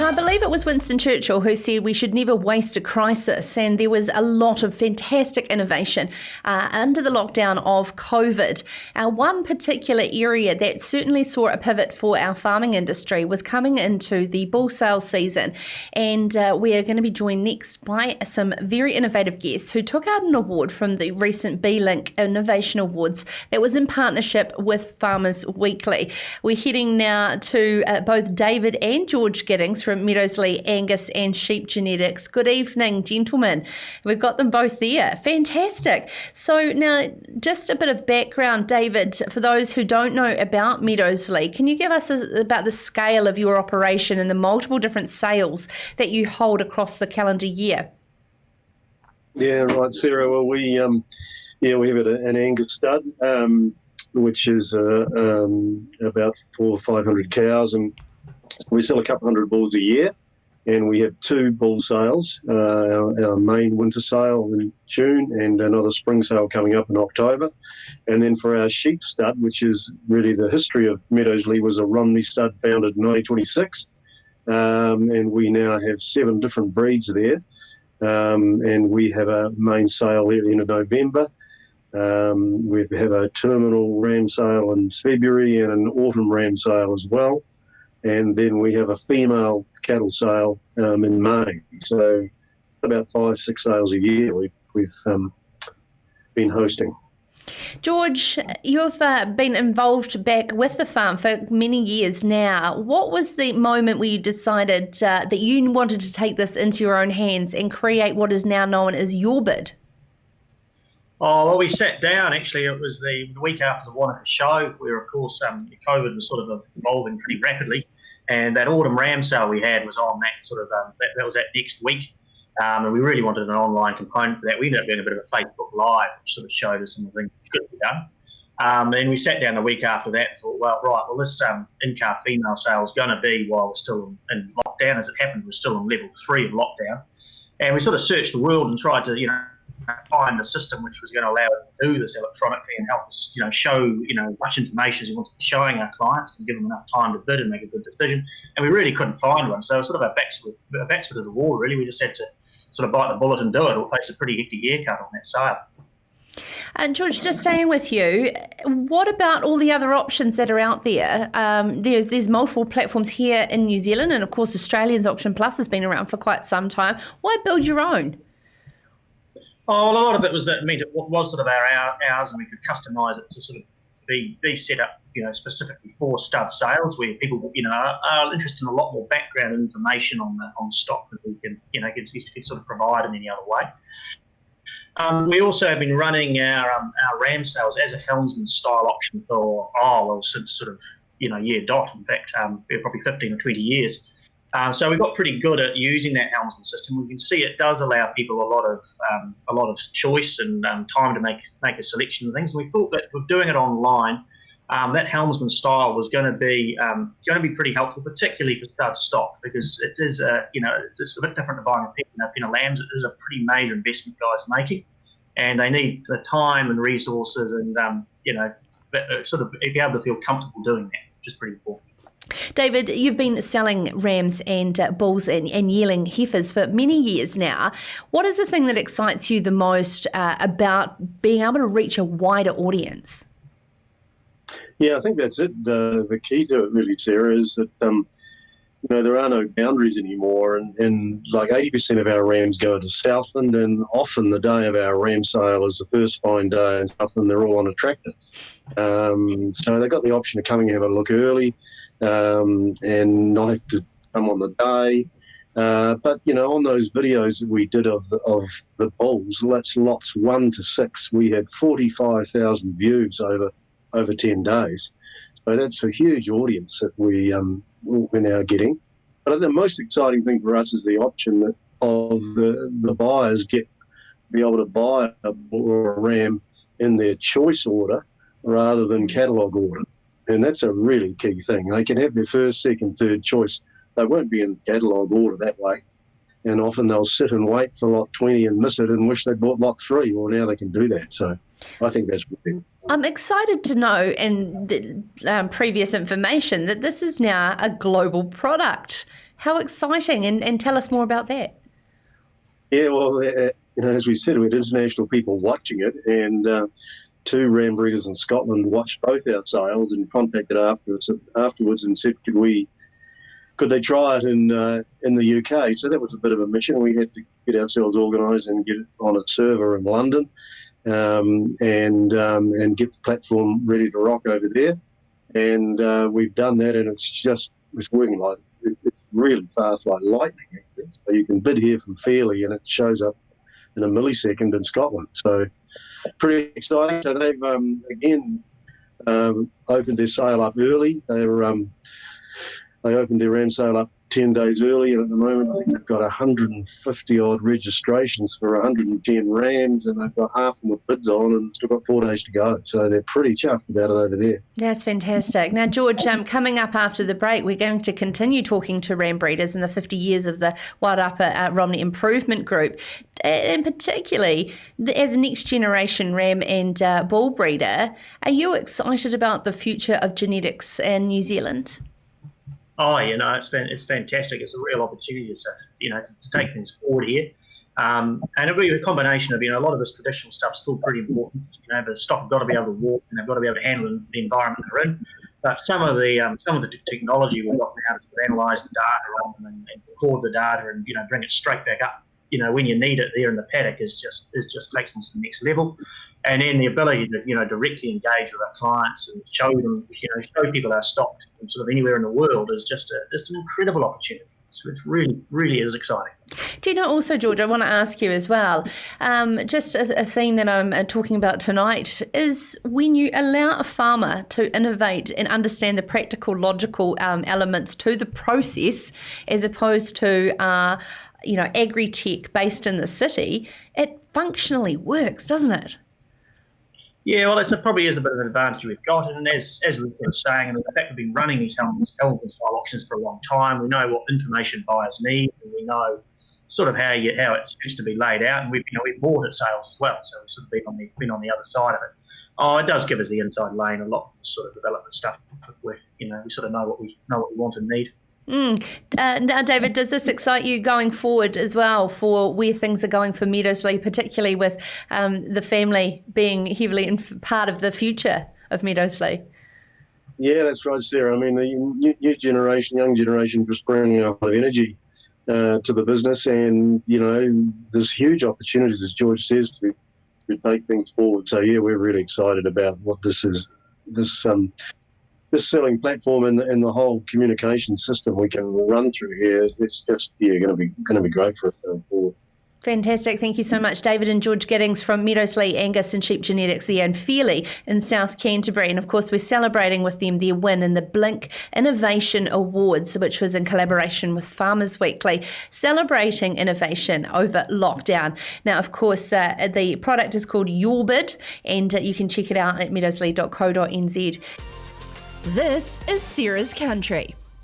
I believe it was Winston Churchill who said we should never waste a crisis, and there was a lot of fantastic innovation under the lockdown of COVID. One particular area that certainly saw a pivot for our farming industry was coming into the bull sales season, and we are going to be joined next by some very innovative guests who took out an award from the recent B-Link Innovation Awards that was in partnership with Farmers Weekly. We're heading now to both David and George Giddings from Meadowslea, Angus and Sheep Genetics. Good evening, gentlemen. We've got them both there. Fantastic. So now, just a bit of background, David, for those who don't know about Meadowslea, can you give us about the scale of your operation and the multiple different sales that you hold across the calendar year? Yeah, right, Sarah. Well, we have an Angus stud, which is about 400 or 500 cows, and we sell a couple hundred bulls a year, and we have two bull sales, our main winter sale in June and another spring sale coming up in October. And then for our sheep stud, which is really the history of Meadowslea, was a Romney stud founded in 1926, and we now have 7 different breeds there, and we have a main sale at the end of November. We have a terminal ram sale in February and an autumn ram sale as well. And then we have a female cattle sale in May. So about 5-6 sales a year we've been hosting. George, you've been involved back with the farm for many years now. What was the moment where you decided that you wanted to take this into your own hands and create what is now known as your bid? Oh, well, we sat down, actually. It was the week after the Wanaka show, where, of course, COVID was sort of evolving pretty rapidly. And that autumn ram sale we had was on that sort of, that was that next week. And we really wanted an online component for that. We ended up doing a bit of a Facebook Live, which sort of showed us some of the things that could be done. And we sat down the week after that and thought, this in-car female sale is going to be while we're still in lockdown. As it happened, we're still in level 3 of lockdown. And we sort of searched the world and tried to, find a system which was going to allow us to do this electronically and help us, show, much information as we wanted to be showing our clients and give them enough time to bid and make a good decision. And we really couldn't find one. So sort of our backs were to the wall, really. We just had to sort of bite the bullet and do it or face a pretty hefty haircut on that sale. And George, just staying with you, what about all the other options that are out there? There's multiple platforms here in New Zealand, and of course Australians Auction Plus has been around for quite some time. Why build your own? Oh, well, a lot of it was that it was sort of ours, and we could customise it to sort of be set up, specifically for stud sales, where people, are interested in a lot more background and information on stock that we can, can sort of provide in any other way. We also have been running our ram sales as a helmsman style option for since sort of year dot. In fact, probably 15 or 20 years. So we got pretty good at using that helmsman system. We can see it does allow people a lot of choice and time to make a selection of things. And we thought that with doing it online, that helmsman style was going to be pretty helpful, particularly for stud stock, because it is it's a bit different to buying a pen of lambs. It is a pretty major investment guys are making, and they need the time and resources and sort of be able to feel comfortable doing that, which is pretty important. David, you've been selling rams and bulls and yearling heifers for many years now. What is the thing that excites you the most about being able to reach a wider audience? Yeah, I think that's it. The key to it really, Sarah, is that there are no boundaries anymore, and like 80% of our rams go to Southland, and often the day of our ram sale is the first fine day in Southland. They're all on a tractor. So they've got the option of coming and have a look early, and not have to come on the day. But on those videos that we did of the bulls, that's lots 1 to 6. We had 45,000 views over 10 days. So that's a huge audience that we're now getting. But the most exciting thing for us is the option of the buyers be able to buy a bull or a ram in their choice order rather than catalogue order. And that's a really key thing. They can have their first, second, third choice. They won't be in catalogue order that way. And often they'll sit and wait for lot 20 and miss it and wish they'd bought lot 3. Well, now they can do that. So I think that's really. I'm excited to know in the previous information that this is now a global product. How exciting, and tell us more about that. Yeah, well, as we said, we had international people watching it, and 2 ram breeders in Scotland watched both our sales and contacted afterwards and said, could they try it in the UK? So that was a bit of a mission. We had to get ourselves organised and get it on a server in London, and get the platform ready to rock over there. And we've done that, and it's working it's really fast, like lightning. So you can bid here from Fairlie, and it shows up in a millisecond in Scotland. So pretty exciting. So they've opened their sale up early. They opened their ram sale up 10 days early, and at the moment I think they've got 150 odd registrations for 110 rams, and they've got half of them with bids on, and still got 4 days to go. So they're pretty chuffed about it over there. That's fantastic. Now, George, coming up after the break, we're going to continue talking to ram breeders in the 50 years of the Wairarapa Romney Improvement Group, and particularly as a next generation ram and bull breeder. Are you excited about the future of genetics in New Zealand? Oh, it's fantastic. It's a real opportunity to take things forward here. And it'll be a combination of, a lot of this traditional stuff's still pretty important. The stock have got to be able to walk, and they've got to be able to handle the environment they're in. But some of the technology we've got now to analyse the data on them and record the data and, bring it straight back up, when you need it there in the paddock is just takes them to the next level. And then the ability to, directly engage with our clients and show them, show people our stock from sort of anywhere in the world is just an incredible opportunity. So it really, really is exciting. Do you know also, George, I want to ask you as well, just a theme that I'm talking about tonight is when you allow a farmer to innovate and understand the practical, logical elements to the process as opposed to, agri-tech based in the city, it functionally works, doesn't it? Yeah, well, that probably is a bit of an advantage we've got. And as we were saying, and the fact we've been running these Hamilton style auctions for a long time, we know what information buyers need, and we know sort of how it's supposed to be laid out. And we've bought at sales as well, so we've sort of been on the other side of it. Oh, it does give us the inside lane, a lot of sort of development stuff where we sort of know what we want and need. Now, David, does this excite you going forward as well for where things are going for Meadowslea, particularly with the family being heavily part of the future of Meadowslea? Yeah, that's right, Sarah. I mean, the young generation, just bringing a lot of energy to the business, and there's huge opportunities, as George says, to take things forward. So yeah, we're really excited about what this is. This selling platform and the whole communication system we can run through here, it's just going to be great for us going forward. Fantastic. Thank you so much, David and George Giddings from Meadowslea, Angus and Sheep Genetics there in Fairlie in South Canterbury. And of course, we're celebrating with them their win in the Blink Innovation Awards, which was in collaboration with Farmers Weekly, celebrating innovation over lockdown. Now, of course, the product is called Your Bid, and you can check it out at meadowslea.co.nz. This is Sarah's Country.